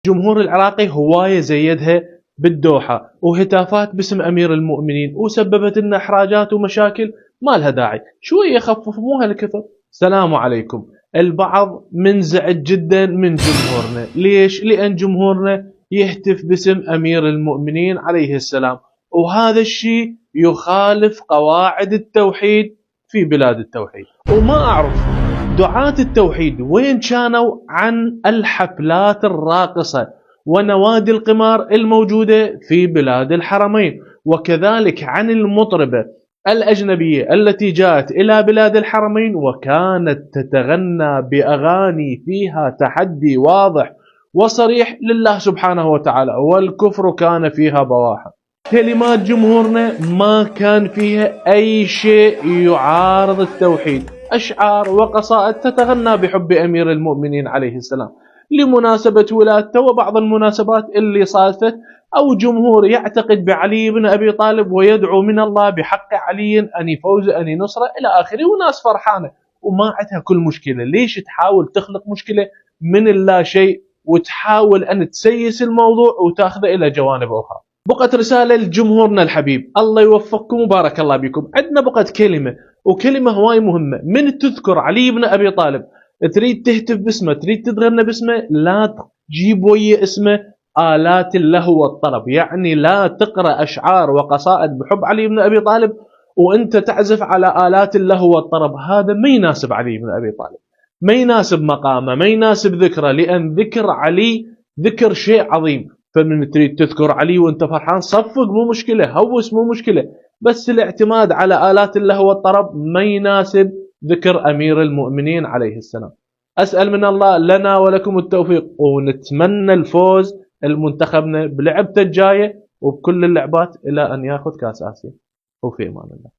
الجمهور العراقي هواية زيدها بالدوحة وهتافات باسم أمير المؤمنين وسببت لنا إحراجات ومشاكل ما لها داعي، شوية خففوا مو هالكثر. السلام عليكم. البعض منزعج جدا من جمهورنا، ليش؟ لأن جمهورنا يهتف باسم أمير المؤمنين عليه السلام، وهذا الشيء يخالف قواعد التوحيد في بلاد التوحيد. وما أعرف دعاة التوحيد وين كانوا عن الحفلات الراقصة ونوادي القمار الموجودة في بلاد الحرمين، وكذلك عن المطربة الأجنبية التي جاءت إلى بلاد الحرمين وكانت تتغنى بأغاني فيها تحدي واضح وصريح لله سبحانه وتعالى، والكفر كان فيها بواحا. كلمات جمهورنا ما كان فيها أي شيء يعارض التوحيد، أشعار وقصائد تتغنى بحب أمير المؤمنين عليه السلام لمناسبة ولادته وبعض المناسبات اللي صارت، أو جمهور يعتقد بعلي بن أبي طالب ويدعو من الله بحق علي أن يفوز أن ينصره إلى آخره، وناس فرحانة وما عندها كل مشكلة. ليش تحاول تخلق مشكلة من اللا شيء وتحاول أن تسيس الموضوع وتاخذه إلى جوانب أخرى؟ بقت رسالة لجمهورنا الحبيب، الله يوفقكم وبارك الله بكم. عندنا بقت كلمة، وكلمة هواي مهمة، من تذكر علي بن أبي طالب تريد تهتف باسمه تريد تتغنى باسمه لا تجيب ويا اسمه آلات اللهو والطرب، يعني لا تقرأ أشعار وقصائد بحب علي بن أبي طالب وأنت تعزف على آلات اللهو والطرب. هذا ما يناسب علي بن أبي طالب، ما يناسب مقامه، ما يناسب ذكره، لأن ذكر علي ذكر شيء عظيم. فمن تريد تذكر علي وانت فرحان صفق مو مشكلة، هوس مو مشكلة، بس الاعتماد على آلات اللهو والطرب ما يناسب ذكر أمير المؤمنين عليه السلام. أسأل من الله لنا ولكم التوفيق، ونتمنى الفوز المنتخبنا بلعبته الجاية وبكل اللعبات إلى أن يأخذ كأس آسيا. وفي أمان الله.